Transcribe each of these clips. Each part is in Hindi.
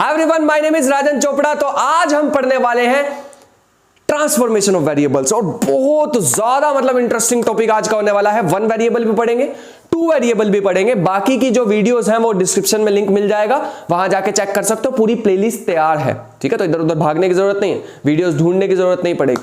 Hi everyone, my name is Rajan Chopra. तो आज हम पढ़ने वाले हैं ट्रांसफॉर्मेशन ऑफ वेरिएबल्स और बहुत ज्यादा इंटरेस्टिंग टॉपिक आज का होने वाला है। 1 वेरिएबल भी पढ़ेंगे, 2 वेरिएबल भी पढ़ेंगे। बाकी की जो वीडियोस हैं वो डिस्क्रिप्शन में लिंक मिल जाएगा, वहां जाके चेक कर सकते हो। पूरी प्लेलिस्ट तैयार है, ठीक है। तो इधर उधर भागने की जरूरत नहीं है, वीडियोस ढूंढने की जरूरत नहीं पड़ेगी।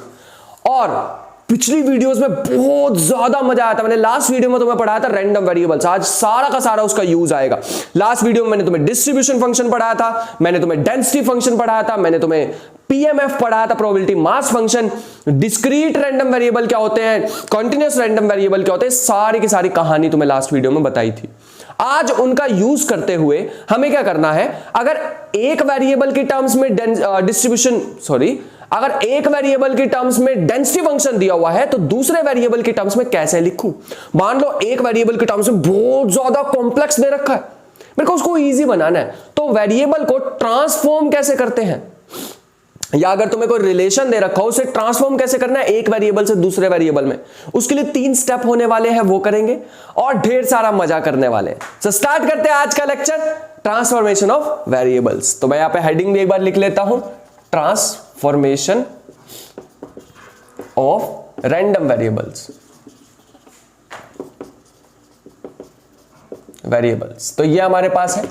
और पिछली वीडियोस में बहुत ज्यादा मजा आया था। मैंने लास्ट वीडियो में तुम्हें पढ़ाया था रैंडम वेरिएबल्स, आज सारा का सारा उसका यूज आएगा। लास्ट वीडियो में मैंने तुम्हें डिस्ट्रीब्यूशन फंक्शन पढ़ाया था, मैंने तुम्हें डेंसिटी फंक्शन पढ़ाया था, मैंने तुम्हें पीएमएफ पढ़ाया था, probability mass function, discrete random variable क्या होते हैं, कॉन्टिन्यूअस रैंडम वेरिएबल क्या होते हैं, सारी की सारी कहानी तुम्हें लास्ट वीडियो में बताई थी। आज उनका यूज करते हुए हमें क्या करना है, अगर एक वेरिएबल की टर्म्स में अगर एक वेरिएबल की टर्म्स में डेंसिटी फंक्शन दिया हुआ है तो दूसरे वेरिएबल की टर्म्स में कैसे लिखूं। मान लो एक वेरिएबल की टर्म्स में बहुत ज्यादा कॉम्प्लेक्स दे रखा है, मेरे को उसको इजी बनाना है, तो वेरिएबल को ट्रांसफॉर्म कैसे करते हैं, या अगर तुम्हें कोई रिलेशन दे रखा हो उसे ट्रांसफॉर्म कैसे करना है एक वेरिएबल से दूसरे वेरिएबल में, उसके लिए 3 स्टेप होने वाले हैं, वो करेंगे और ढेर सारा मजा करने वाले हैं। सो स्टार्ट करते हैं आज का लेक्चर, ट्रांसफॉर्मेशन ऑफ वेरिएबल्स। तो मैं यहां पे हेडिंग भी एक बार लिख लेता हूं, ट्रांसफॉर्मेशन ऑफ रैंडम वेरिएबल्स। तो ये हमारे पास है।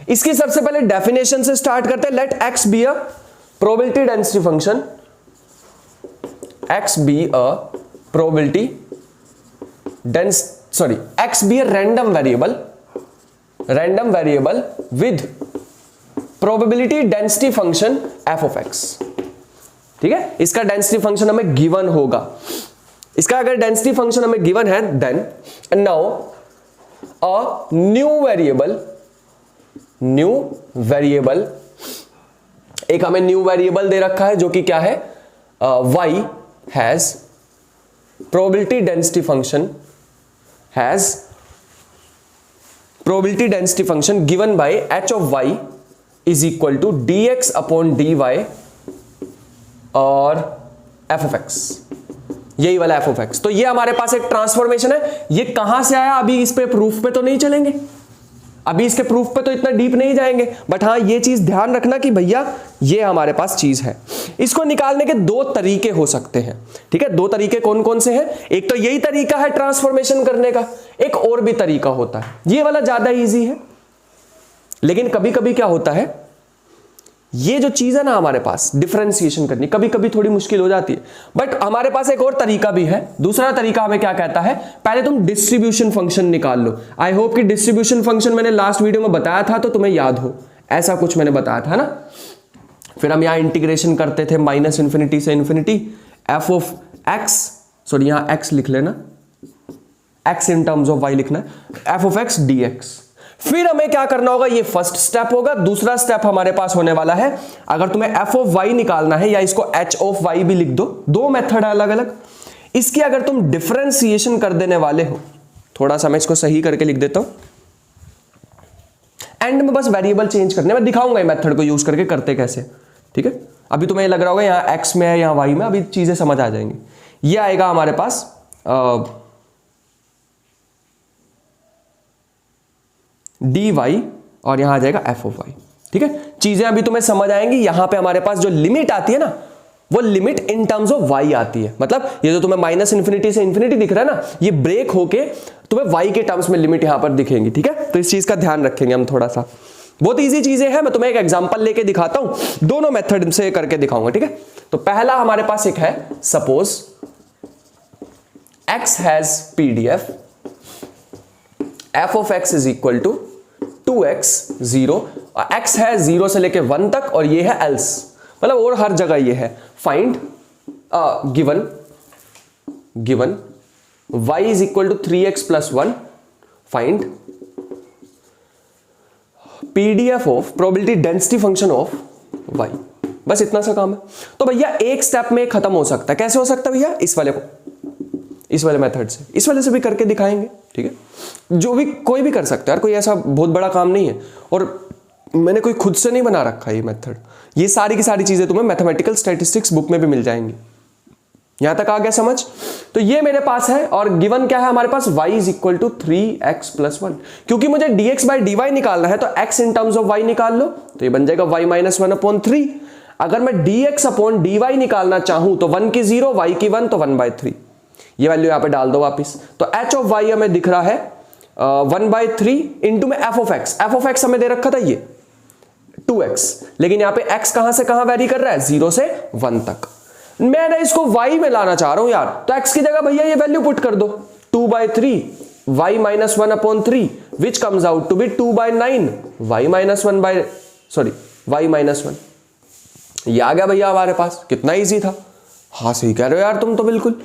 इसकी सबसे पहले डेफिनेशन से स्टार्ट करते हैं। Let x be a probability density function, x be a probability x be a random variable with probability density function f of x। ठीक है, इसका डेंसिटी फंक्शन हमें गिवन होगा। इसका अगर डेंसिटी फंक्शन हमें गिवन है then now a new variable एक हमें न्यू वेरिएबल दे रखा है जो कि क्या है, y has probability density function given by h of y is equal to dx upon dy और f ऑफ x, यही वाला f ऑफ x। तो ये हमारे पास एक ट्रांसफॉर्मेशन है। ये कहां से आया, अभी इस पे प्रूफ पे तो नहीं चलेंगे, अभी इसके प्रूफ पे तो इतना डीप नहीं जाएंगे, बट हाँ ये चीज ध्यान रखना कि भैया ये हमारे पास चीज है। इसको निकालने के 2 तरीके हो सकते हैं, ठीक है। 2 तरीके कौन कौन से हैं, एक तो यही तरीका है ट्रांसफॉर्मेशन करने का, एक और भी तरीका होता है। ये वाला ज्यादा इजी है, लेकिन कभी कभी क्या होता है, ये जो चीज है ना हमारे पास डिफरेंशिएशन करनी कभी कभी थोड़ी मुश्किल हो जाती है, बट हमारे पास एक और तरीका भी है। दूसरा तरीका हमें क्या कहता है, पहले तुम डिस्ट्रीब्यूशन फंक्शन निकाल लो। आई होप कि डिस्ट्रीब्यूशन फंक्शन मैंने लास्ट वीडियो में बताया था तो तुम्हें याद हो, ऐसा कुछ मैंने बताया था ना। फिर हम यहां इंटीग्रेशन करते थे -∞ से infinity f of x, sorry यहां x लिख लेना, x in terms of y लिखना है, f ऑफ x dx। फिर हमें क्या करना होगा, ये फर्स्ट स्टेप होगा। दूसरा स्टेप हमारे पास होने वाला है, अगर तुम्हें f ऑफ y निकालना है, या इसको h ऑफ y भी लिख दो, 2 मेथड है अलग अलग। इसकी अगर तुम डिफरेंशिएशन कर देने वाले हो, थोड़ा सा मैं इसको सही करके लिख देता हूं, एंड में बस वेरिएबल चेंज करने में दिखाऊंगा मेथड को यूज करके करते कैसे, ठीक है। अभी तुम्हें लग रहा होगा यहां x में है यहां y में, अभी चीजें समझ आ जाएंगी। ये आएगा हमारे पास dy और यहां आ जाएगा f ऑफ y, ठीक है। चीजें अभी तुम्हें समझ आएंगी। यहां पे हमारे पास जो लिमिट आती है ना, वो limit in terms of y आती है। मतलब ये जो तुम्हें -∞ से इन्फिनिटी दिख रहा है ना, ये ब्रेक होके तुम्हें y के टर्म्स में लिमिट यहां पर दिखेंगी, ठीक है। तो इस चीज का ध्यान रखेंगे हम थोड़ा सा। बहुत इजी चीजें हैं, मैं तुम्हें एक एग्जांपल लेके दिखाता हूं, दोनों मेथड से करके दिखाऊंगा, ठीक है। तो पहला हमारे पास एक है, suppose x has PDF, f of x is equal to 2x 0, और x है 0 से लेके 1 तक, और ये है else, मतलब और हर जगह ये है। Find given y is equal to 3x plus 1, find PDF of probability density function of y। बस इतना सा काम है। तो भैया एक स्टेप में खत्म हो सकता है। कैसे हो सकता है भैया, इस वाले मेथड से, इस वाले से भी करके दिखाएंगे, ठीक है। जो भी कोई भी कर सकता है यार, कोई ऐसा बहुत बड़ा काम नहीं है, और मैंने कोई खुद से नहीं बना रखा ये मेथड। ये सारी की सारी चीजें तुम्हें मैथमेटिकल स्टैटिस्टिक्स बुक में भी मिल जाएंगी। यहां तक आ गया समझ। तो ये मेरे पास है और गिवन क्या है हमारे पास, y is equal to 3x + 1। क्योंकि मुझे dx/dy निकालना है तो x in terms of y निकाल लो, तो ये बन जाएगा y - 1/3। अगर मैं dx/dy निकालना चाहूं तो 1 की 0, y की 1, तो 1/3। ये वैल्यू यहां पे डाल दो वापिस, तो h ऑफ y हमें दिख रहा है 1/3 इंटू में f ऑफ x हमें दे रखा था ये 2x, लेकिन यहां पे x कहां से कहां वेरी कर रहा है, 0 से 1 तक। मैं ना इसको y में लाना चाह रहा हूं यार, तो x की जगह भैया ये वैल्यू पुट कर दो, 2/3 y - 1/3 which comes out to be 2/9 y - 1। ये आ गया भैया हमारे पास, कितना इजी था। हाँ सही कह रहे हो यार तुम तो बिल्कुल।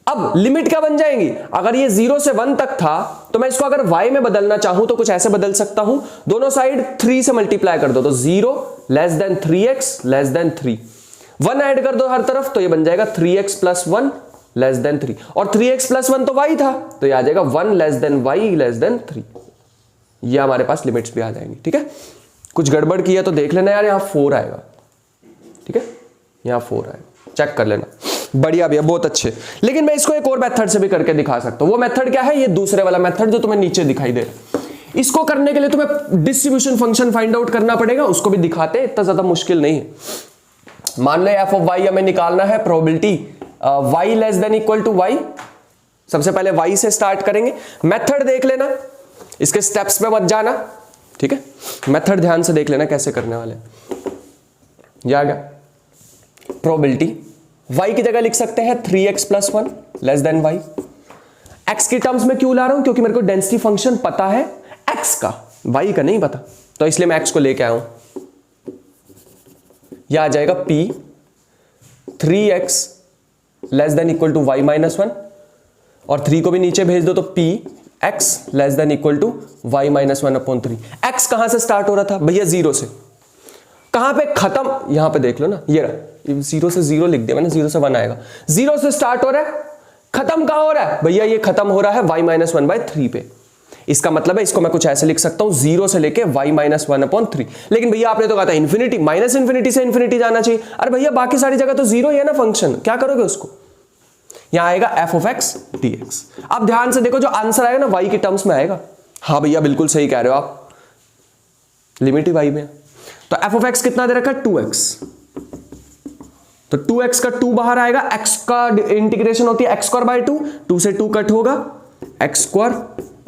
अब लिमिट क्या बन जाएंगी, अगर ये 0 से 1 तक था तो मैं इसको अगर y में बदलना चाहूं तो कुछ ऐसे बदल सकता हूं, दोनों साइड 3 से मल्टीप्लाई कर दो, तो 0 < 3x < 3, 1 ऐड कर दो हर तरफ, तो ये बन जाएगा 3x + 1 < 3, और 3x + 1 तो y था, तो ये आ जाएगा 1 < y < 3। ये हमारे पास लिमिट्स भी आ जाएंगी। ठीक है, कुछ गड़बड़ किया तो देख लेना यार, यहां 4 आएगा। ठीक है, यहां 4 आएगा, चेक कर लेना। बढ़िया भैया, बहुत अच्छे। लेकिन मैं इसको एक और मेथड से भी करके दिखा सकता हूं। वो मेथड क्या है, ये दूसरे वाला मेथड जो तुम्हें नीचे दिखाई दे रहा है। इसको करने के लिए तुम्हें डिस्ट्रीब्यूशन फंक्शन फाइंड आउट करना पड़ेगा, उसको भी दिखाते हैं, इतना ज्यादा मुश्किल नहीं है। मान लो f ऑफ y हमें निकालना है, प्रोबेबिलिटी y < y। सबसे पहले y से स्टार्ट करेंगे, मेथड देख लेना, इसके स्टेप्स पे मत जाना। ठीक है, मेथड ध्यान से देख लेना कैसे करने वाले। ये आ गया, प्रोबेबिलिटी y की जगह लिख सकते हैं 3x + 1 < y। x की टर्म्स में क्यों ला रहा हूं, क्योंकि मेरे को डेंसिटी फंक्शन पता है x का, y का नहीं पता, तो इसलिए मैं x को लेके आया हूं। यह आ जाएगा p 3x < y - 1, और 3 को भी नीचे भेज दो, तो p x < y - 1/3। x कहां से स्टार्ट हो रहा था भैया, 0 से। कहां पे खत्म, यहां पे देख लो ना, ये रहा, 0 से 0 लिख दिया मैंने, 0 से 1 आएगा। 0 से स्टार्ट हो रहा है, खत्म कहां हो रहा है भैया, ये खत्म हो रहा है y - 1/3 पे। इसका मतलब है इसको मैं कुछ ऐसे लिख सकता हूं, 0 से लेके y - 1/3। लेकिन भैया आपने तो कहा था इन्फिनिटी, -∞ से इन्फिनिटी जाना चाहिए। अरे भैया बाकी सारी जगह तो 0 ही है ना फंक्शन, क्या करोगे उसको। यहां आएगा f ऑफ x dx। अब ध्यान से देखो, जो आंसर आएगा ना y की टर्म्स में आएगा। हाँ भैया बिल्कुल सही कह रहे हो आप, लिमिट ही y में। तो f ऑफ x कितना दे रखा है, 2x, तो 2x का 2 बाहर आएगा, x का इंटीग्रेशन होती है x²/2, 2 से 2 कट होगा, x²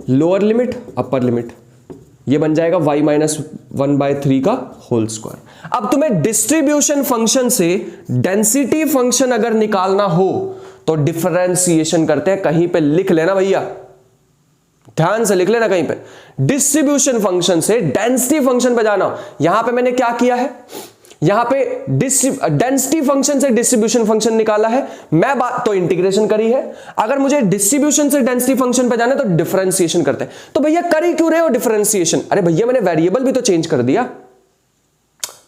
lower limit upper limit, ये बन जाएगा y - 1/3 का होल स्क्वायर। अब तुम्हें डिस्ट्रीब्यूशन फंक्शन से डेंसिटी फंक्शन अगर निकालना हो तो डिफरेंशिएशन करते हैं, कहीं पे लिख लेना भैया, ध्यान से लिख लेना कहीं पे। डिस्ट्रीब्यूशन फंक्शन से डेंसिटी फंक्शन पे जाना। यहां पे मैंने क्या किया है, यहां पे डेंसिटी फंक्शन से डिस्ट्रीब्यूशन फंक्शन निकाला है, मैं बात तो इंटीग्रेशन करी है। अगर मुझे डिस्ट्रीब्यूशन से डेंसिटी फंक्शन पे जाना है तो डिफरेंशिएशन करते हैं। तो भैया कर ही क्यों रहे हो डिफरेंशिएशन, अरे भैया मैंने वेरिएबल भी तो चेंज कर दिया,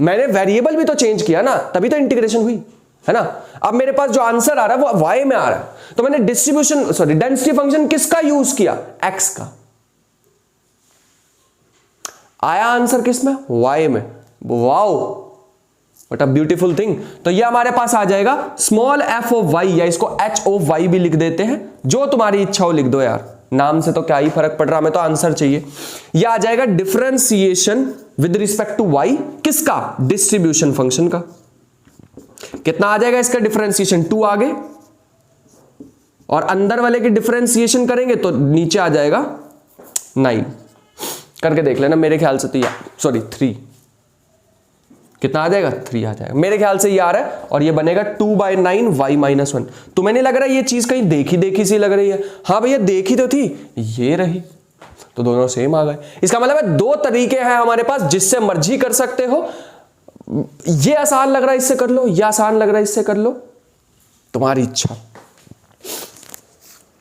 मैंने वेरिएबल भी तो चेंज किया ना, तभी तो इंटीग्रेशन हुई है ना। अब मेरे पास जो आंसर आ रहा है वो y में आ रहा है, तो मैंने डेंसिटी फंक्शन किसका यूज किया, x का। आया आंसर किस में, y में। Wow what a beautiful thing. तो ये हमारे पास आ जाएगा स्मॉल f ऑफ y, या इसको h ऑफ y भी लिख देते हैं, जो तुम्हारी इच्छा हो लिख दो यार, नाम से तो क्या ही फर्क पड़ रहा, हमें तो आंसर चाहिए। यह आ जाएगा differentiation with respect to y, किसका, डिस्ट्रीब्यूशन फंक्शन का। कितना आ जाएगा इसका डिफरेंशिएशन, 2 आगे, और अंदर वाले की डिफरेंशिएशन करेंगे तो नीचे आ जाएगा 9। करके देख लेना, मेरे ख्याल से तो सॉरी 3, कितना आ जाएगा, 3 आ जाएगा मेरे ख्याल से ये आ रहा है, और ये बनेगा 2/9 y - 1। तुम्हें नहीं लग रहा ये चीज कहीं देखी सी लग रही है, हाँ भैया देखी तो थी, ये रही, तो दोनों सेम आ गए। इसका मतलब है 2 तरीके हैं हमारे पास, जिससे मर्जी कर सकते हो। ये आसान लग रहा है इससे कर लो, ये आसान लग रहा है इससे कर लो, तुम्हारी इच्छा,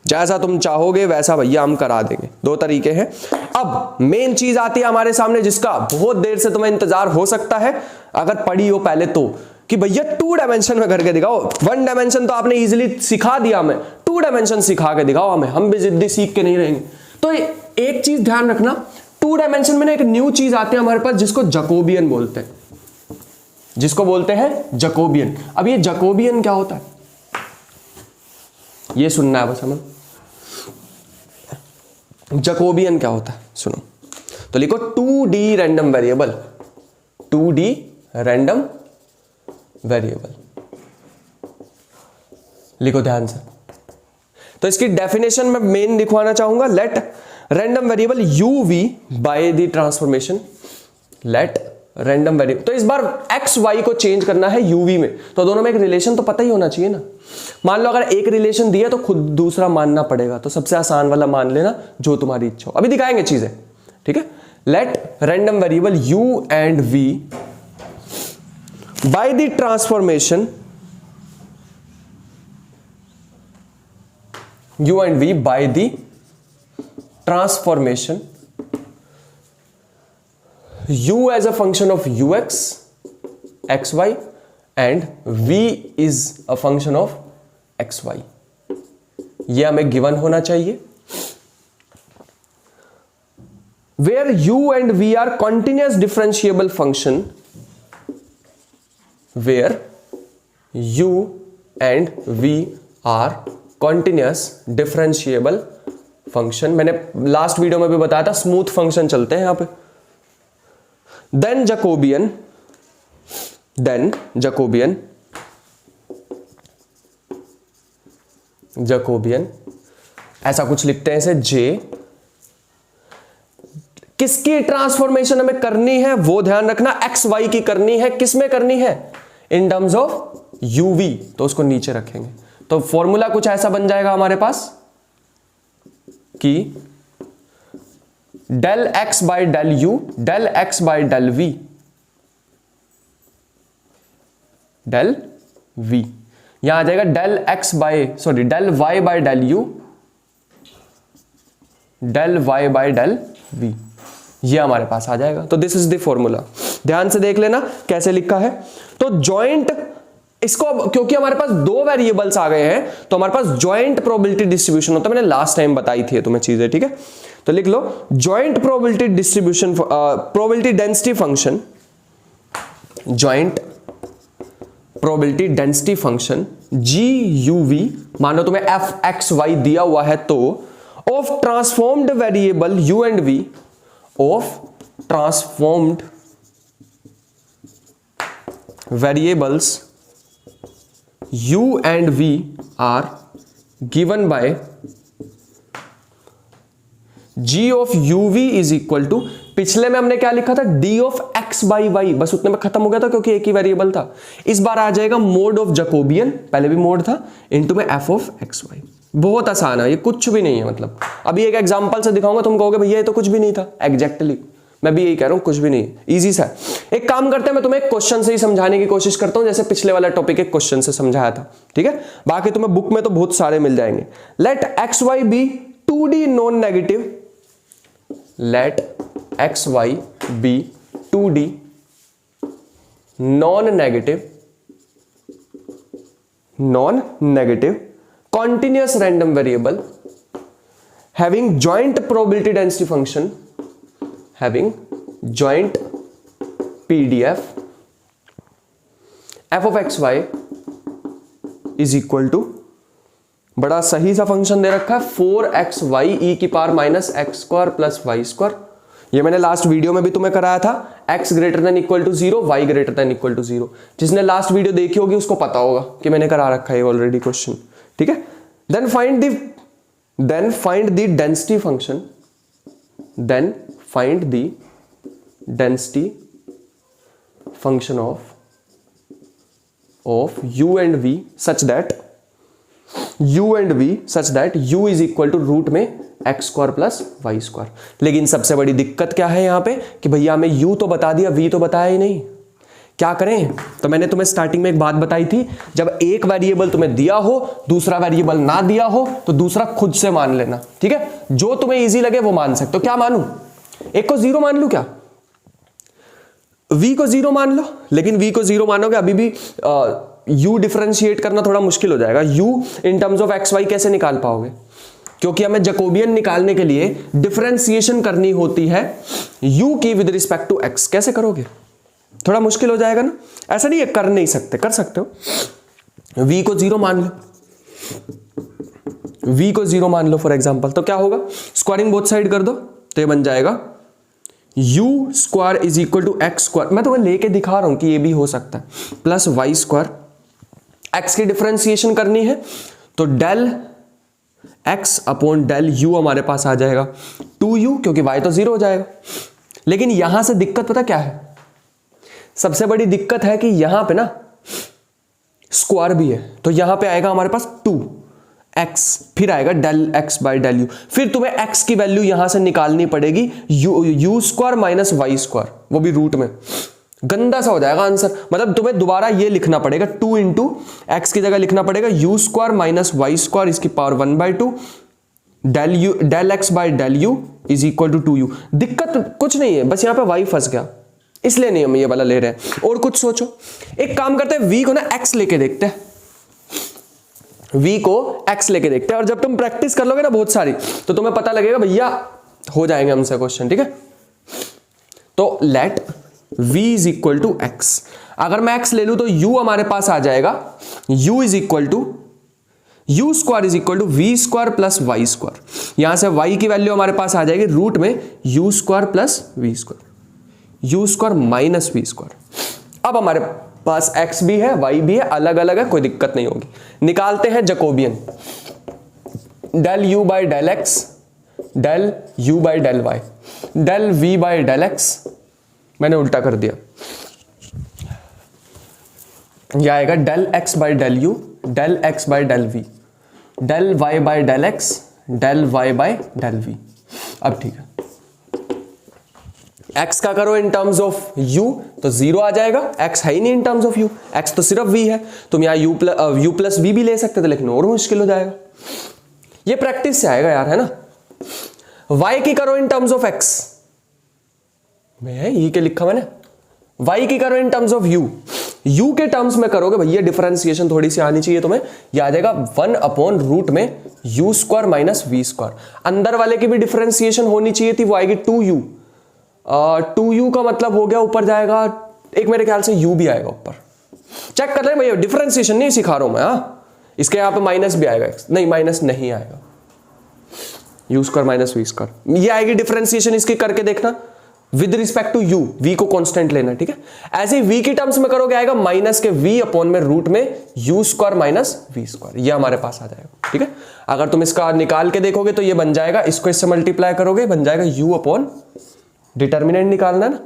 जैसा तुम चाहोगे वैसा भैया हम करा देंगे। 2 तरीके हैं। अब मेन चीज आती है हमारे सामने, जिसका बहुत देर से तुम्हें इंतजार हो सकता है अगर पढ़ी हो पहले तो, कि भैया 2 डायमेंशन में करके दिखाओ। 1 डायमेंशन तो आपने इजीली सिखा दिया हमें, 2 डायमेंशन सिखा के दिखाओ हमें, हम भी जिद्दी सीख के नहीं रहेंगे। तो एक चीज ध्यान रखना, 2 डायमेंशन में एक न्यू चीज आती है हमारे पास, जिसको जैकोबियन बोलते हैं, जिसको बोलते हैं जैकोबियन। अब ये जैकोबियन क्या होता है, ये सुनना है बस हमें। जैकोबियन क्या होता है सुनो, तो लिखो 2D random variable, 2D random variable, लिखो ध्यान से। तो इसकी डेफिनेशन में मेन लिखवाना चाहूंगा, let random variable u v by the transformation, let random variable. तो इस बार x y को चेंज करना है u v में, तो दोनों में एक रिलेशन तो पता ही होना चाहिए ना। मान लो अगर एक रिलेशन दिया तो खुद दूसरा मानना पड़ेगा, तो सबसे आसान वाला मान लेना जो तुम्हारी इच्छा हो। अभी दिखाएंगे चीजें, ठीक है। Let random variable u and v by the transformation u and v by the transformation u as a function of ux xy and v is a function of xy, ये हमें गिवन होना चाहिए। where u and v are continuous differentiable function, where u and v are continuous differentiable function, मैंने लास्ट वीडियो में भी बताया था, स्मूथ फंक्शन चलते हैं यहां पे। देन जैकोबियन ऐसा कुछ लिखते हैं इसे J। किसकी ट्रांसफॉर्मेशन हमें करनी है वो ध्यान रखना, एक्स वाई की करनी है। किस में करनी है? इन टर्म्स ऑफ यूवी, तो उसको नीचे रखेंगे। तो फॉर्मूला कुछ ऐसा बन जाएगा हमारे पास कि del X by del U, del X by del V, del V. यहां आ जाएगा del Y by del U, del Y by del V, ये हमारे पास आ जाएगा। तो दिस इज द फॉर्मूला, ध्यान से देख लेना कैसे लिखा है। तो जॉइंट, इसको क्योंकि हमारे पास दो वेरिएबल्स आ गए हैं तो हमारे पास जॉइंट प्रोबेबिलिटी डिस्ट्रीब्यूशन होता है। मैंने लास्ट टाइम बताई थी तुम्हें चीजें, ठीक है। तो लिख लो joint probability distribution, probability density function, joint probability density function GUV, मानो तुम्हें fxy दिया हुआ है तो of transformed variable u and v, of transformed variables u and v are given by g of uv is equal to, पिछले में हमने क्या लिखा था, d of x by y, बस उतने में खत्म हो गया था क्योंकि एक ही वेरिएबल था। इस बार आ जाएगा मोड ऑफ जैकोबियन, पहले भी मोड था, इनटू में f of xy। बहुत आसान है, ये कुछ भी नहीं है। मतलब अभी एक एग्जांपल से दिखाऊंगा, तुम कहोगे भैया ये तो कुछ भी नहीं था। एग्जैक्टली मैं भी यही कह रहा हूं, कुछ भी नहीं, इजी सा है। एक काम करते हैं, मैं तुम्हें एक क्वेश्चन से ही समझाने की कोशिश करता हूं, जैसे पिछले वाला टॉपिक एक क्वेश्चन से समझाया था, ठीक है। बाकी तुम्हें बुक में तो बहुत सारे मिल जाएंगे। Let X Y be 2D non negative, let X Y be 2D non negative continuous random variable having joint probability density function, having joint PDF f of xy is equal to, बड़ा सही सा फंक्शन दे रखा है 4xy e की power minus X square plus Y square. ये मैंने लास्ट वीडियो में भी तुम्हें कराया था, x greater than equal to 0, y greater than equal to 0। जिसने लास्ट वीडियो देखी होगी उसको पता होगा कि मैंने करा रखा है ऑलरेडी क्वेश्चन, ठीक है। Then find the density function, then find the density function of u and v such that u is equal to root में x square plus Y square. लेकिन सबसे बड़ी दिक्कत क्या है यहाँ पे कि भैया हमें u तो बता दिया, v तो बताया ही नहीं, क्या करें। तो मैंने तुम्हें स्टार्टिंग में एक बात बताई थी, जब एक वेरिएबल तुम्हें दिया हो, दूसरा वेरिएबल ना दिया हो, तो दूसरा खुद से मान लेना, ठीक है। जो तुम्हें इजी लगे वो मान सकते हो। क्या मानूं? एक को 0 मान लूं क्या? v को 0 मान लो, लेकिन v को 0 मानोगे अभी भी u डिफरेंशिएट करना थोड़ा मुश्किल हो जाएगा। u in terms of X Y कैसे निकाल पाओगे? क्योंकि हमें जैकोबियन निकालने के लिए डिफरेंशिएशन करनी होती है u की विद रिस्पेक्ट टू x। कैसे करोगे? थोड़ा मुश्किल हो जाएगा ना। ऐसा नहीं है कर नहीं सकते, कर सकते हो। v को 0 मान लो, v को 0 मान लो फॉर एग्जांपल, तो क्या होगा, स्क्वायरिंग बोथ साइड कर दो तो ये बन जाएगा u square is equal to x square, मैं तुम्हें लेके दिखा रहा हूं कि ये भी हो सकता है, प्लस वाई स्क्वायर, x की डिफरेंशिएशन करनी है तो del x upon del u हमारे पास आ जाएगा 2u, क्योंकि y तो 0 हो जाएगा। लेकिन यहां से दिक्कत पता क्या है, सबसे बड़ी दिक्कत है कि यहां पे ना स्क्वायर भी है, तो यहां पे आएगा हमारे पास 2x, फिर आएगा del x by del u, फिर तुम्हें x की वैल्यू यहां से निकालनी पड़ेगी u square minus Y square, वो भी रूट में, गंदा सा हो जाएगा आंसर। मतलब तुम्हें दोबारा ये लिखना पड़ेगा 2 इंटू एक्स की जगह लिखना पड़ेगा u square minus Y square इसकी power 1/2 del x by del u is equal to 2u। दिक्कत कुछ नहीं है, बस यहां पे y फंस गया, इसलिए नहीं हम ये वाला ले रहे हैं। और कुछ सोचो, एक काम करते हैं, v को ना x लेके देखते हैं, v को x लेके देखते हैं, और जब तुम प्रैक्टिस कर लोगे ना बहुत सारी, तो तुम्हें पता लगेगा भैया हो जाएंगे हमसे क्वेश्चन, ठीक है। तो let v is equal to x, अगर मैं x ले लूं तो u हमारे पास आ जाएगा u is equal to u square is equal to we square plus Y square, यहां से y की वैल्यू हमारे पास आ जाएगी रूट में u square plus V square, u square minus V square. अब हमारे पास x भी है y भी है, अलग अलग है, कोई दिक्कत नहीं होगी। निकालते हैं Jacobian, del u by del x del u by del y del v by del x, मैंने उल्टा कर दिया, यह आएगा del x by del u del x by del v del y by del x del y by del v। अब ठीक है, x का करो इन टर्म्स ऑफ u तो 0 आ जाएगा, x है ही नहीं इन टर्म्स ऑफ u, x तो सिर्फ v है, तुम यहाँ u प्लस v भी ले सकते थे, लेकिन और मुश्किल हो जाएगा, ये प्रैक्टिस से आएगा यार, है ना। y की करो इन टर्म्स ऑफ x, मैं ये के लिखा मैंने, y की करो इन टर्म्स ऑफ u के टर्म्स में करोगे भैया, डिफरेंशिएशन थोड़ी सी आनी चाहिए तुम्हें, यह आ जाएगा 1 अपॉन रूट में u square minus V square, अंदर वाले की भी डिफरेंशिएशन होनी चाहिए थी, वो आएगी 2u, 2u का मतलब हो गया ऊपर जाएगा, एक मेरे ख्याल से u भी आएगा ऊपर, चेक कर ले भैया, डिफरेंशिएशन नहीं सिखा रहा हूं मैं, हाँ इसके यहां पे माइनस भी आएगा, नहीं माइनस नहीं आएगा, u square minus V square, ये आएगी डिफरेंशिएशन इसकी करके देखना with respect to u, v को कांस्टेंट लेना, ठीक है। ऐसे ही v की टर्म्स में करोगे आएगा माइनस के v अपॉन में रूट में u square minus V square, ये हमारे पास आ जाएगा, ठीक है। अगर तुम इसका निकाल के देखोगे तो ये बन जाएगा, इसको इससे मल्टीप्लाई करोगे बन जाएगा u अपॉन, डिटर्मिनेंट निकालना है ना,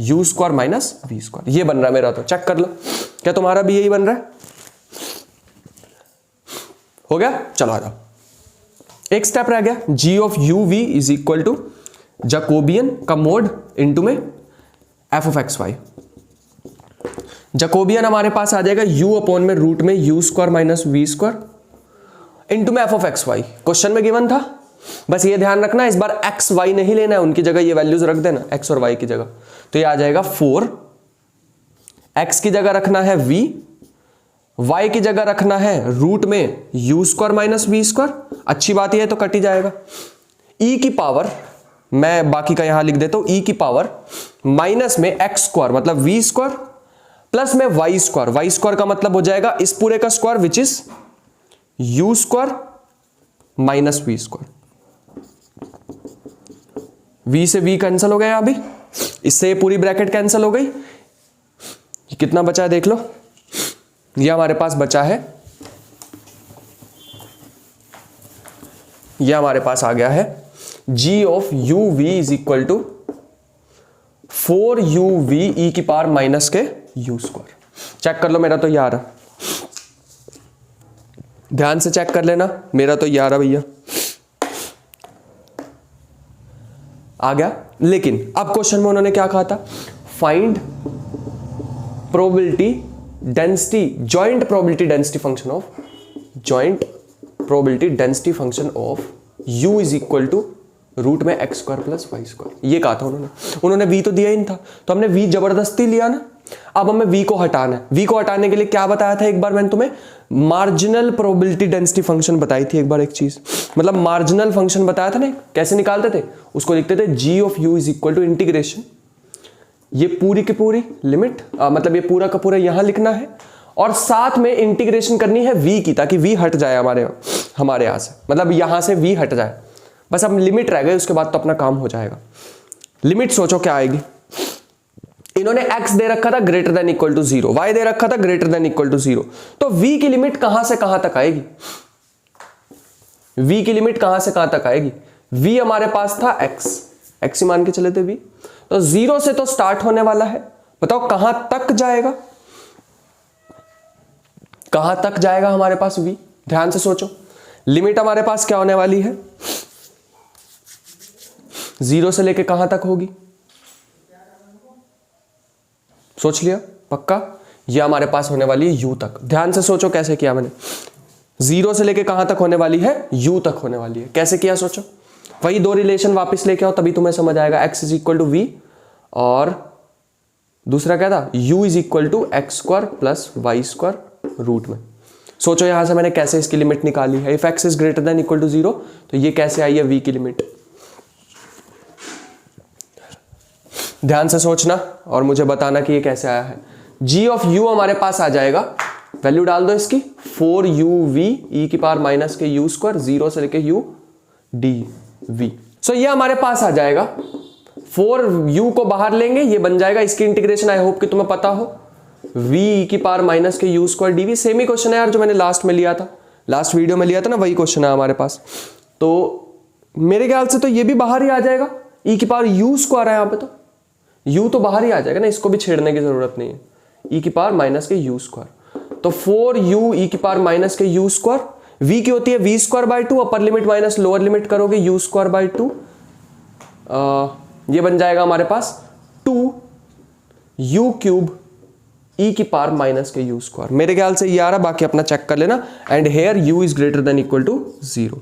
u square minus V square, ये बन रहा है मेरा, तो चेक कर लो क्या तुम्हारा भी यही बन रहा है, हो गया। चलो आ जाओ, एक स्टेप रह गया, g of u v is equal to Jacobian का मोड इनटू में f of X Y. Jacobian हमारे पास आ जाएगा u अपॉन में रूट में u square minus V square into में f of X Y, question में गिवन था, बस ये ध्यान रखना इस बार x y नहीं लेना है, उनकी जगह ये वैल्यूज रख देना x और y की जगह, तो ये आ जाएगा 4, x की जगह रखना है v, y की जगह रखना है रूट में u square minus V square, अच्छी बात यह है तो कट ही जाएगा, e की पावर, मैं बाकी का यहां लिख देता हूं, e की पावर माइनस में x स्क्वायर मतलब v स्क्वायर प्लस में y स्क्वायर, y स्क्वायर का मतलब हो जाएगा इस पूरे का square which is u square minus V square, v से v कैंसिल हो गया, अभी इससे पूरी ब्रैकेट कैंसिल हो गई, कितना बचा है देख लो, ये हमारे पास बचा है, ये हमारे पास आ गया है g of u v is equal to 4u v e की पावर माइनस के u स्क्वायर। चेक कर लो, मेरा तो ये आ रहा, ध्यान से चेक कर लेना, मेरा तो ये आ रहा भैया, आ गया। लेकिन अब क्वेश्चन में उन्होंने क्या कहा था, find probability density, joint probability density function of, joint probability density function of u is equal to root में x square plus Y square, ये कहा था उन्होंने v तो दिया ही नहीं था, तो हमने v जबरदस्ती लिया ना, अब हमें v को हटाना है, v को हटाने के लिए क्या बताया था एक बार मैंने तुम्हें, मार्जिनल प्रोबेबिलिटी डेंसिटी फंक्शन बताई थी एक बार, एक चीज मतलब मार्जिनल फंक्शन बताया था ना, कैसे निकालते थे, उसको लिखते थे g of u is equal to integration, ये पूरी की पूरी लिमिट मतलब ये पूरा का पूरा यहां लिखना है, और साथ में इंटीग्रेशन करनी है v की, ताकि v हट जाए हमारे यहां से, मतलब यहां से v हट जाए। बस अब लिमिट रह गई, उसके बाद तो अपना काम हो जाएगा। लिमिट सोचो क्या आएगी। इन्होंने x दे रखा था greater than equal to 0, y दे रखा था ग्रेटर देन इक्वल टू 0, तो v की लिमिट कहां से कहां तक आएगी? v की लिमिट कहां से कहां तक आएगी? v हमारे पास था x ही मान के चले थे v, तो 0 से तो स्टार्ट होने वाला है, बताओ कहां तक जाएगा? कहां तक जाएगा हमारे पास v? ध्यान से सोचो, लिमिट हमारे पास क्या होने वाली है? 0 से लेके कहां तक होगी? सोच लिया पक्का? यह हमारे पास होने वाली है u तक। ध्यान से सोचो कैसे किया मैंने। 0 से लेके कहां तक होने वाली है? u तक होने वाली है। कैसे किया सोचो, वही दो रिलेशन वापस लेके आओ तभी तुम्हें समझ आएगा। x is equal to V और दूसरा क्या था? u is equal to x square plus Y square root में। सोचो यहां से मैंने कैसे इसकी लिमिट निकाली है। If x is greater than equal to 0, तो ये कैसे आई है v की लिमिट? ध्यान से सोचना और मुझे बताना कि ये कैसे आया है। g ऑफ u हमारे पास आ जाएगा, वैल्यू डाल दो इसकी, 4uv e की पावर माइनस के u स्क्वायर 0 से लेके u dv। सो ये हमारे पास आ जाएगा। 4u को बाहर लेंगे, ये बन जाएगा, इसकी इंटीग्रेशन आई होप कि तुम्हें पता हो, v e की पावर माइनस के u स्क्वायर dv। सेम ही क्वेश्चन है यार जो मैंने लास्ट में लिया था, लास्ट वीडियो में लिया था ना, वही क्वेश्चन है हमारे पास। तो मेरे ख्याल से तो ये भी बाहर ही आ जाएगा, e की पावर u स्क्वायर है यहाँ पे, तो u तो बाहर ही आ जाएगा ना, इसको भी छेड़ने की जरूरत नहीं है। e की पावर माइनस के u स्क्वायर, तो 4u e की पावर माइनस के u स्क्वायर, v की होती है v square by 2, upper limit minus lower limit करोगे u स्क्वायर बाय 2, ये बन जाएगा हमारे पास 2u क्यूब e की पावर माइनस के u स्क्वायर। मेरे ख्याल से ये आ रहा, बाकी अपना चेक कर लेना। And here u is greater than equal to 0।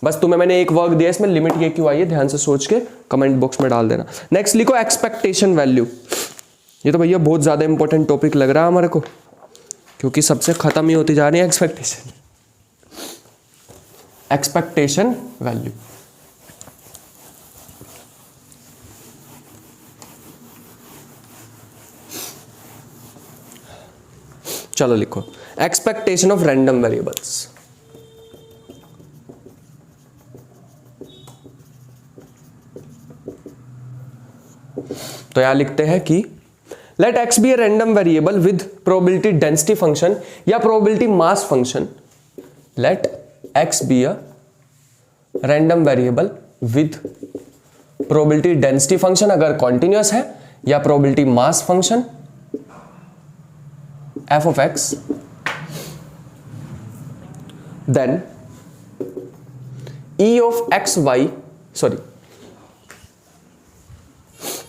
बस तुम्हें मैंने एक वर्क दिया, इसमें लिमिट ये क्यों आई है ध्यान से सोच के कमेंट बॉक्स में डाल देना। नेक्स्ट लिखो एक्सपेक्टेशन वैल्यू। ये तो भैया बहुत ज्यादा इंपॉर्टेंट टॉपिक लग रहा है हमारे को, क्योंकि सबसे खत्म ही होती जा रही है एक्सपेक्टेशन। एक्सपेक्टेशन वैल्यू, चलो लिखो एक्सपेक्टेशन ऑफ रैंडम वेरिएबल्स। तो यहां लिखते हैं कि let x be a random variable with probability density function या probability mass function. Let x be a random variable with probability density function अगर कॉन्टिन्यूअस है, या probability mass function f of x, then e of x y, sorry,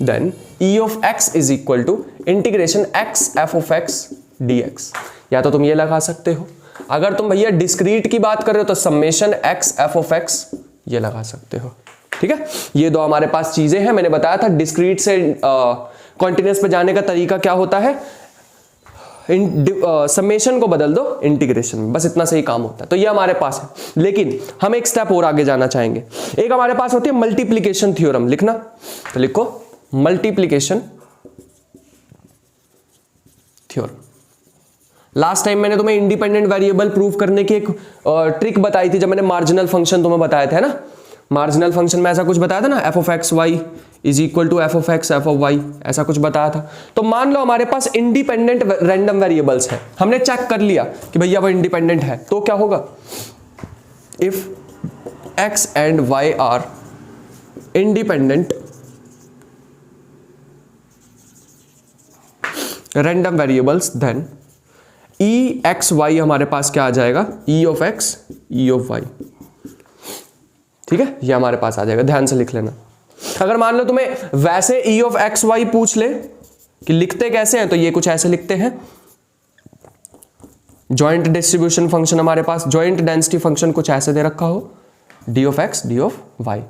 then e of x is equal to integration x f of x dx। या तो तुम ये लगा सकते हो, अगर तुम भैया डिस्क्रीट की बात कर रहे हो तो summation x f of x ये लगा सकते हो। ठीक है, ये दो हमारे पास चीजें हैं। मैंने बताया था डिस्क्रीट से कॉन्टिन्यूअस पे जाने का तरीका क्या होता है, समेशन को बदल दो इंटीग्रेशन में, बस इतना सही काम होता है। तो ये हमारे पास है, लेकिन हम एक स्टेप और आगे जाना चाहेंगे। एक हमारे पास होती है मल्टीप्लिकेशन थ्योरम, लिखना, तो लिखो मल्टीप्लिकेशन थ्योरम। लास्ट टाइम मैंने तुम्हें इंडिपेंडेंट वेरिएबल प्रूव करने की एक ट्रिक बताई थी, जब मैंने मार्जिनल फंक्शन तुम्हें बताया था ना। मार्जिनल फंक्शन में ऐसा कुछ बताया था ना, f of x y is equal to f of x f of y, ऐसा कुछ बताया था। तो मान लो हमारे पास इंडिपेंडेंट रैंडम वेरिएबल्स है, हमने चेक कर लिया कि भैया वो इंडिपेंडेंट है, तो क्या होगा, if x and y are independent random variables, then e x y हमारे पास क्या आ जाएगा, e of x e of y। ठीक है, ये हमारे पास आ जाएगा, ध्यान से लिख लेना। अगर मान लो तुम्हें वैसे e of x y पूछ ले कि लिखते कैसे हैं, तो ये कुछ ऐसे लिखते हैं। जॉइंट डिस्ट्रीब्यूशन फंक्शन हमारे पास, जॉइंट डेंसिटी फंक्शन कुछ ऐसे दे रखा हो, d of x d of y,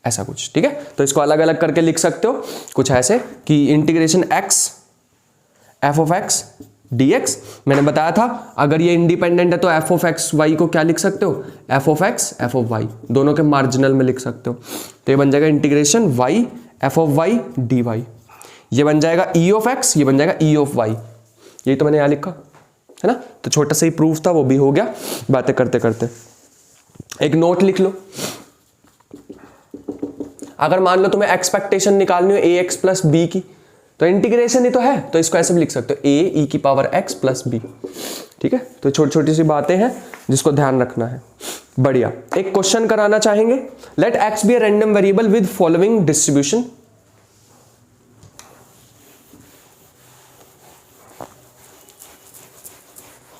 ऐसा कुछ। ठीक है, तो इसको अलग अलग करके लिख सकते हो कुछ ऐसे कि integration x f of x dx। मैंने बताया था अगर ये इंडिपेंडेंट है तो f of x y को क्या लिख सकते हो, f of x f of y, दोनों के मार्जिनल में लिख सकते हो। तो ये बन जाएगा integration y f of y dy। ये बन जाएगा ई ऑफ एक्स, ये बन जाएगा ई ऑफ वाई। यही तो मैंने यहां लिखा है ना। तो छोटा सा ही प्रूफ था, वो भी हो गया बातें करते करते। एक नोट लिख लो, अगर मान लो तुम्हें एक्सपेक्टेशन निकालनी हो ए एक्स प्लस बी की, तो इंटीग्रेशन ही तो है, तो इसको ऐसे भी लिख सकते हो ए ई की पावर एक्स प्लस बी। ठीक है, तो छोटी छोटी सी बातें हैं जिसको ध्यान रखना है। बढ़िया, एक क्वेश्चन कराना चाहेंगे। Let x be a random variable with following distribution.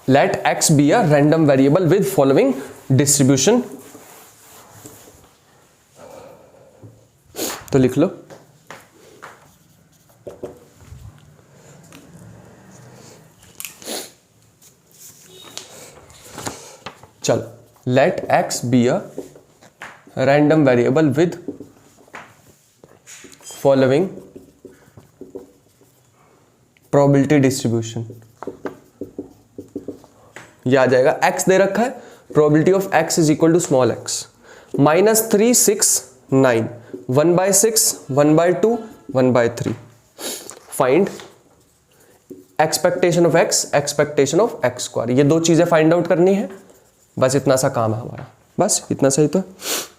Let x be a random variable with following distribution. तो लिख लो, चलो, let x be a random variable with following probability distribution. ये आ जाएगा, एक्स दे रखा है, probability of x is equal to small x -3 6 9 1/6 1/2 1/3। Find expectation of x, expectation of x square. ये दो चीजें फाइंड आउट करनी है, बस इतना सा काम है हमारा, बस इतना सही तो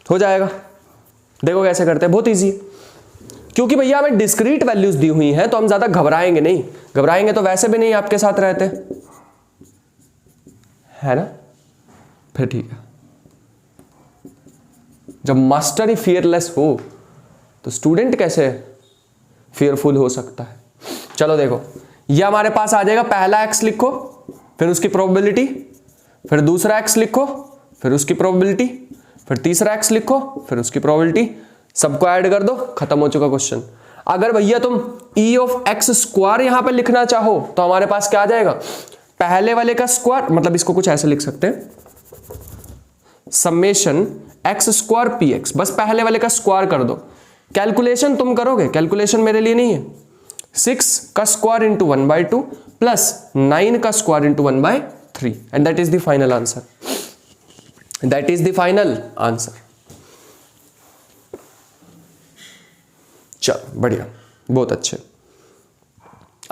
हो जाएगा। देखो कैसे करते हैं, बहुत इजी है, क्योंकि भैया हमें डिस्क्रीट वैल्यूज दी हुई हैं तो हम ज्यादा घबराएंगे नहीं। घबराएंगे तो वैसे भी नहीं आपके साथ रहते, है ना। फिर ठीक है, जब मास्टर ही फियरलेस हो तो स्टूडेंट कैसे फियरफुल हो सकता है। चलो देखो, ये हमारे पास आ जाएगा, पहला एक्स लिखो, फिर उसकी प्रोबेबिलिटी, फिर दूसरा एक्स लिखो, फिर उसकी प्रोबेबिलिटी, फिर तीसरा एक्स लिखो, फिर उसकी प्रोबेबिलिटी, सबको ऐड कर दो, खत्म हो चुका क्वेश्चन। अगर भैया तुम ई ऑफ एक्स स्क्वायर यहां पे लिखना चाहो तो हमारे पास क्या आ जाएगा, पहले वाले का स्क्वायर, मतलब इसको कुछ ऐसे लिख सकते हैं, summation x square P x, बस पहले वाले का स्क्वायर कर दो। कैलकुलेशन तुम करोगे, कैलकुलेशन मेरे लिए नहीं है। 6 का स्क्वायर इंटू 1/2 प्लस 9 का square into 1/3 and that is the final answer. That is the final answer. चलो बढ़िया, बहुत अच्छे,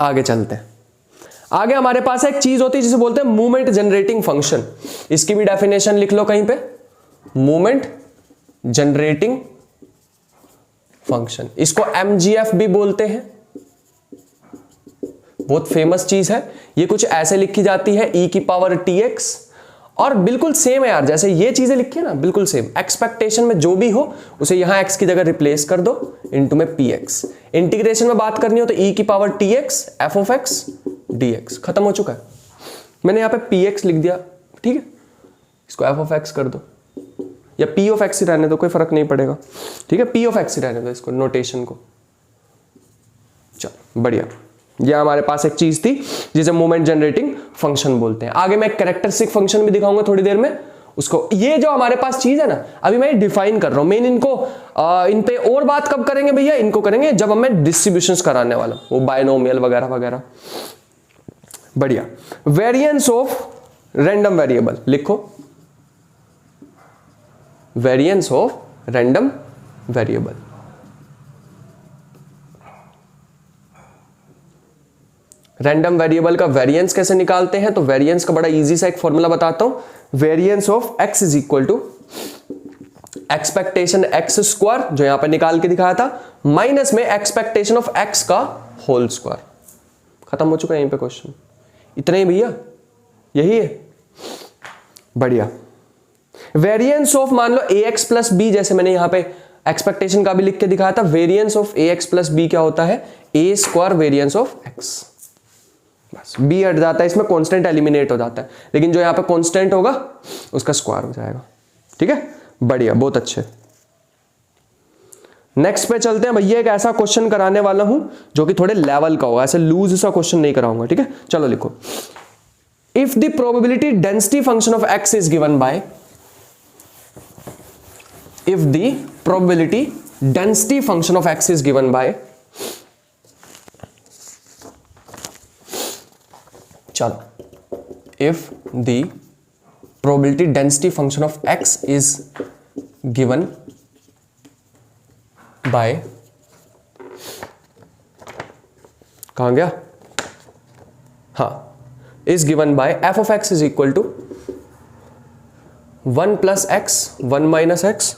आगे चलते हैं। आगे हमारे पास एक चीज होती है जिसे बोलते हैं मूवमेंट जनरेटिंग फंक्शन। इसकी भी डेफिनेशन लिख लो कहीं पे, मूवमेंट जनरेटिंग फंक्शन, इसको MGF भी बोलते हैं, बहुत फेमस चीज है। ये कुछ ऐसे लिखी जाती है e की पावर tx, और बिल्कुल सेम है यार, जैसे ये चीजें लिखी है ना, बिल्कुल सेम। एक्सपेक्टेशन में जो भी हो उसे यहां x की जगह रिप्लेस कर दो, इनटू में px। इंटीग्रेशन में बात करनी हो तो e की power tx f of x dx, खत्म हो चुका है। मैंने यहां पे px लिख दिया, ठीक है, इसको f of x कर दो, या p of x ही रहने दो, कोई फर्क नहीं पड़ेगा, ठीक है, p of x ही रहने दो इसको, नोटेशन को। चलो बढ़िया, यह हमारे पास एक चीज थी जिसे मूवमेंट जनरेटिंग फंक्शन बोलते हैं। आगे मैं एक कैरेक्टरिस्टिक फंक्शन भी दिखाऊंगा थोड़ी देर में उसको। ये जो हमारे पास चीज है ना, अभी मैं डिफाइन कर रहा हूं, मेन इनको इन पे और बात कब करेंगे भैया, इनको करेंगे जब मैं डिस्ट्रीब्यूशंस कराने वाला हूं, वो बायनोमियल वगैरह वगैरह। बढ़िया, वेरिएंस ऑफ रैंडम वेरिएबल लिखो, variance of random variable. Random variable का वेरिएंस कैसे निकालते हैं, तो वेरिएंस का बड़ा इजी सा एक फॉर्मूला बताता हूं। Variance of x is equal to expectation x square, जो यहां पर निकाल के दिखाया था, माइनस में एक्सपेक्टेशन ऑफ एक्स का होल स्क्वायर। खत्म हो चुका है यहीं पे क्वेश्चन, इतना ही भैया, यही है। बढ़िया, वेरिएंस ऑफ मान लो ए एक्स प्लस बी, जैसे मैंने यहां पे एक्सपेक्टेशन का भी लिख के दिखाया था, variance of a x plus b क्या होता है, a square variance of x. बस बी हट जाता है इसमें, कांस्टेंट एलिमिनेट हो जाता है, लेकिन जो यहां पे कांस्टेंट होगा उसका स्क्वायर हो जाएगा। ठीक है, बढ़िया, बहुत अच्छे। नेक्स्ट पे चलते हैं भैया, एक ऐसा क्वेश्चन कराने वाला हूं जो कि थोड़े लेवल का होगा, ऐसे लूज सा क्वेश्चन नहीं कराऊंगा। ठीक है, चलो लिखो, if the probability density function of x is given bye, if the probability density function of x is given by, चलो, if the probability density function of x is given by कहां गया, हाँ, is given by f of x is equal to 1 plus x 1 minus x,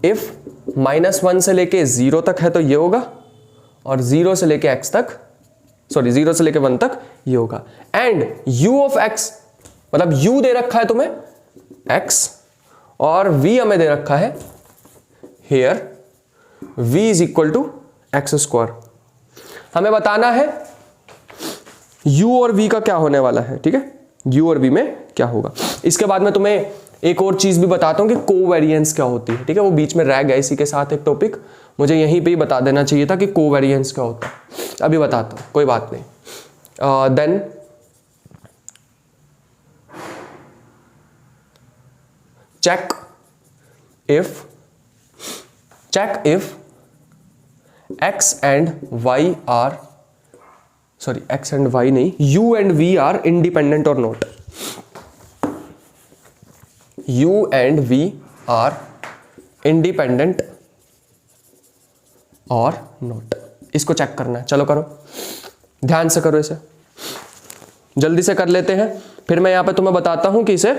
if -1 से लेके 0 तक है तो ये होगा, और 0 से लेके x तक, सॉरी 0 से लेके 1 तक ये होगा। एंड u ऑफ x, मतलब u दे रखा है तुम्हें x, और v हमें दे रखा है here v is equal to x square. हमें बताना है u और v का क्या होने वाला है, ठीक है, u और v में क्या होगा। इसके बाद में तुम्हें एक और चीज भी बताता हूं कि कोवेरिएंस क्या होती है, ठीक है, वो बीच में रह गया इसी के साथ एक टॉपिक, मुझे यहीं पे ही बता देना चाहिए था कि कोवेरिएंस क्या होता है, अभी बताता हूं, कोई बात नहीं। Then check if x and y are, sorry x and y नहीं, u and v are independent or not, u and v are independent or not, इसको चेक करना है। चलो करो, ध्यान से करो, इसे जल्दी से कर लेते हैं, फिर मैं यहां पे तुम्हें बताता हूं कि इसे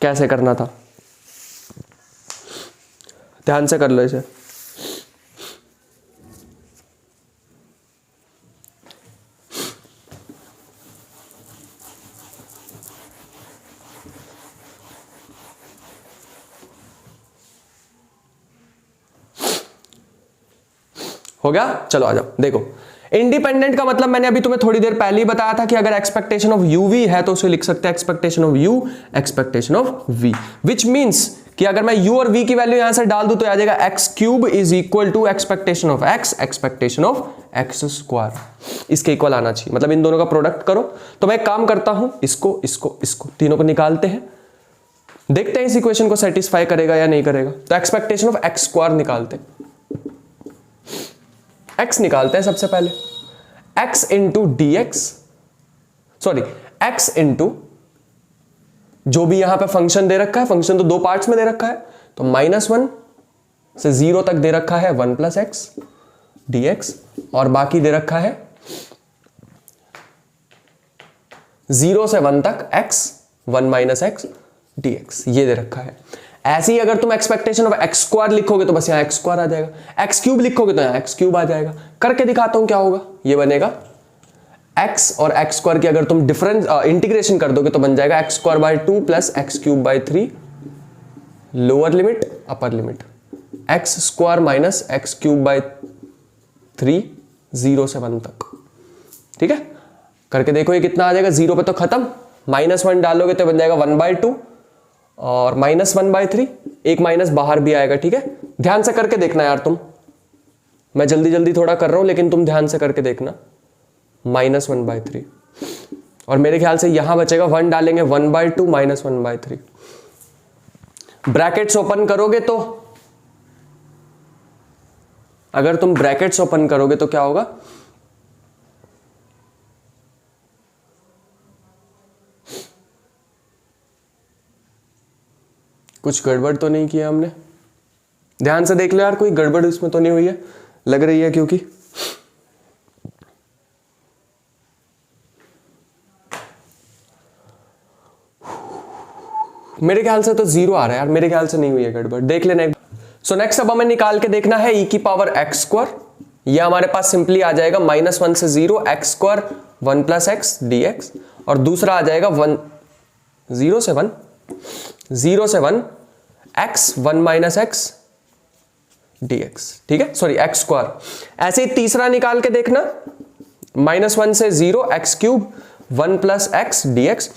कैसे करना था। ध्यान से कर लो इसे। हो गया, चलो आ जाओ। देखो, इंडिपेंडेंट का मतलब मैंने अभी तुम्हें थोड़ी देर पहले ही बताया था कि अगर एक्सपेक्टेशन ऑफ यू वी है तो उसे लिख सकते हैं expectation of u, expectation of v, which means कि अगर मैं u और v की वैल्यू यहां से डाल दूं तो आ जाएगा x cube is equal to expectation of x, expectation of x square, इसके इक्वल आना चाहिए, मतलब इन दोनों का प्रोडक्ट करो। तो मैं एक काम करता हूं, इसको इसको इसको तीनों को निकालते हैं, देखते हैं इस इक्वेशन को सेटिस्फाई करेगा या नहीं करेगा। तो एक्सपेक्टेशन ऑफ x स्क्वायर निकालते हैं, x निकालते हैं सबसे पहले, x into D x, sorry x into जो भी यहां पे फंक्शन दे रखा है, फंक्शन तो दो पार्ट्स में दे रखा है, तो -1 से 0 तक दे रखा है 1 प्लस एक्स डी एक्स, और बाकी दे रखा है 0 से 1 तक x 1 minus x D x, ये दे रखा है। ऐसे ही अगर तुम एक्सपेक्टेशन ऑफ एक्स स्क्वायर लिखोगे तो बस यहां एक्स स्क्वायर आ जाएगा, एक्स क्यूब लिखोगे तो यहां एक्स क्यूब आ जाएगा। करके दिखाता हूं क्या होगा, ये बनेगा x और x स्क्वायर की अगर तुम डिफरेंस इंटीग्रेशन कर दोगे तो बन जाएगा x square by 2 plus x cube by 3, lower limit upper limit, x square minus x cube by 3 0 से 1 तक, ठीक है। करके देखो ये कितना आ जाएगा, 0 पे तो खत्म, -1 डालोगे तो बन जाएगा 1/2 और -1/3, एक माइनस बाहर भी आएगा, ठीक है। ध्यान से करके देखना यार तुम, मैं जल्दी जल्दी थोड़ा कर रहा हूं लेकिन तुम ध्यान से करके देखना, -1/3, और मेरे ख्याल से यहां बचेगा 1 डालेंगे 1/2 -1/3, ब्रैकेट्स ओपन करोगे तो, अगर तुम ब्रैकेट्स ओपन करोगे तो क्या होगा, कुछ गड़बड़ तो नहीं किया हमने, ध्यान से देख लो यार, कोई गड़बड़ इसमें तो नहीं हुई है, लग रही है क्योंकि मेरे ख्याल से तो 0 आ रहा है यार, मेरे ख्याल से नहीं हुई है गड़बड़, देख लेना। सो नेक्स्ट अब हमें निकाल के देखना है e की पावर एक्स स्क्वायर, यह हमारे पास सिंपली आ जाएगा -1 से 0 x square 1 plus x D x, और दूसरा आ जाएगा 0 से 1 x 1 minus x D x, ठीक है, सॉरी एक्स स्क्वायर। ऐसे ही तीसरा निकाल के देखना, -1 से 0 x cube 1 plus x D x,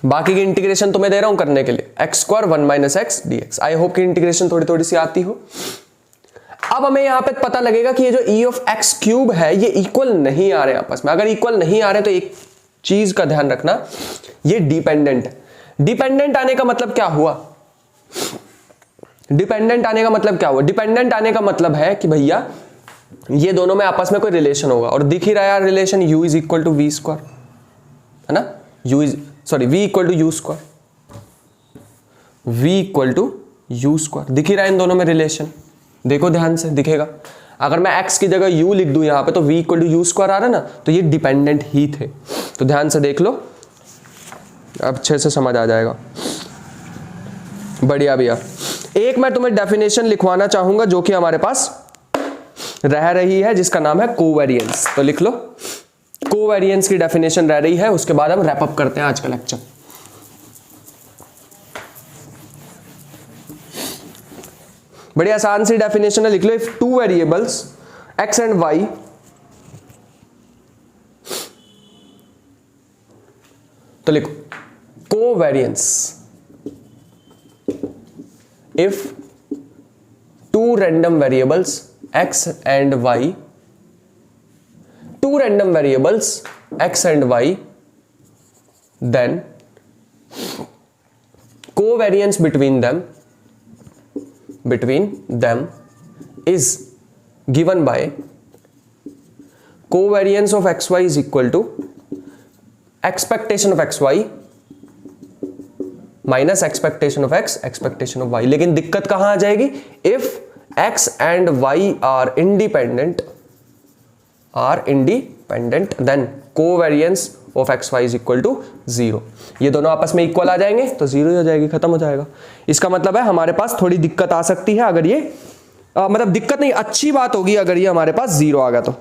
बाकी की इंटीग्रेशन तुम्हें दे रहा हूं करने के लिए, x square 1 minus x D x. I hope कि इंटीग्रेशन थोड़ी थोड़ी सी आती हो। अब हमें यहां पे पता लगेगा कि ये जो e ऑफ एक्स क्यूब है ये इक्वल नहीं आ रहे आपस में। अगर इक्वल नहीं आ रहे तो एक चीज का ध्यान रखना, ये डिपेंडेंट है। डिपेंडेंट आने का मतलब क्या हुआ, डिपेंडेंट आने का मतलब क्या हुआ, डिपेंडेंट आने का मतलब है कि भैया ये दोनों में आपस में कोई रिलेशन होगा, और दिख ही रहा है यार relation, u is equal to we square, है ना, v equal to u square, v equal to u square, दिख ही रहा है इन दोनों में रिलेशन, देखो ध्यान से दिखेगा। अगर मैं x की जगह u लिख दूं यहां पे तो v equal to u square आ रहा है ना, तो ये डिपेंडेंट ही थे। तो ध्यान से देख लो, अब अच्छे से समझ आ जाएगा। बढ़िया भैया। एक मैं तुम्हें डेफिनेशन लिखवाना चाहूंगा जो कि हमारे पास रह रही है, जिसका नाम है कोवेरिएंस। तो लिख लो, कोवेरिएंस की डेफिनेशन रह रही है, उसके बाद हम रैप अप करते हैं आज का लेक्चर। बड़ी आसान सी डेफिनेशन है, लिख लो, if two variables x and y तो लिखो covariance, if two random variables x and y, two random variables x and y, then covariance between them is given by covariance of xy is equal to expectation of xy minus expectation of x, expectation of y। लेकिन दिक्कत कहां आ जाएगी, if x and y are independent, then covariance of xy is equal to 0। ये दोनों आपस में इक्वल आ जाएंगे तो 0 हो जाएगी, खत्म हो जाएगा। इसका मतलब है हमारे पास थोड़ी दिक्कत आ सकती है अगर ये मतलब दिक्कत नहीं, अच्छी बात होगी अगर ये हमारे पास 0 आ गया तो।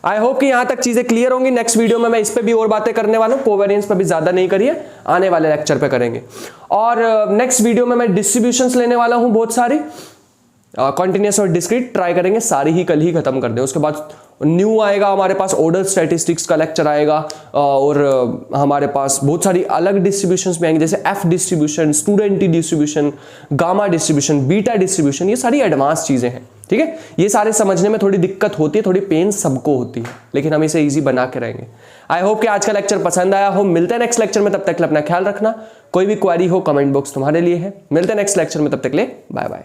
आई होप कि यहां तक चीजें क्लियर होंगी। नेक्स्ट वीडियो में मैं इस पे भी और बातें करने वाला हूं, कोवेरिएंस पे भी ज्यादा नहीं करिए, आने वाले लेक्चर पे करेंगे। और नेक्स्ट वीडियो में मैं डिस्ट्रीब्यूशंस लेने वाला हूं बहुत सारी, कॉन्टिन्यूस और डिस्क्रीट ट्राई करेंगे सारी ही कल ही खत्म कर दें। उसके बाद न्यू आएगा हमारे पास, ऑर्डर स्टैटिस्टिक्स का लेक्चर आएगा, और हमारे पास बहुत सारी अलग डिस्ट्रीब्यूशंस भी आएंगे, जैसे F distribution, student t distribution, gamma distribution, beta distribution, ये सारी एडवांस चीजें हैं। ठीक है, ये सारे समझने में थोड़ी दिक्कत होती है, थोड़ी पेन सबको होती है, लेकिन हम इसे ईजी बना के रहेंगे। आई होप कि आज का लेक्चर पसंद आया हो। मिलते हैं नेक्स्ट लेक्चर में, तब तक के लिए अपना ख्याल रखना। कोई भी क्वेरी हो कमेंट बॉक्स तुम्हारे लिए है। मिलते हैं नेक्स्ट लेक्चर में, तब तक के लिए बाय बाय।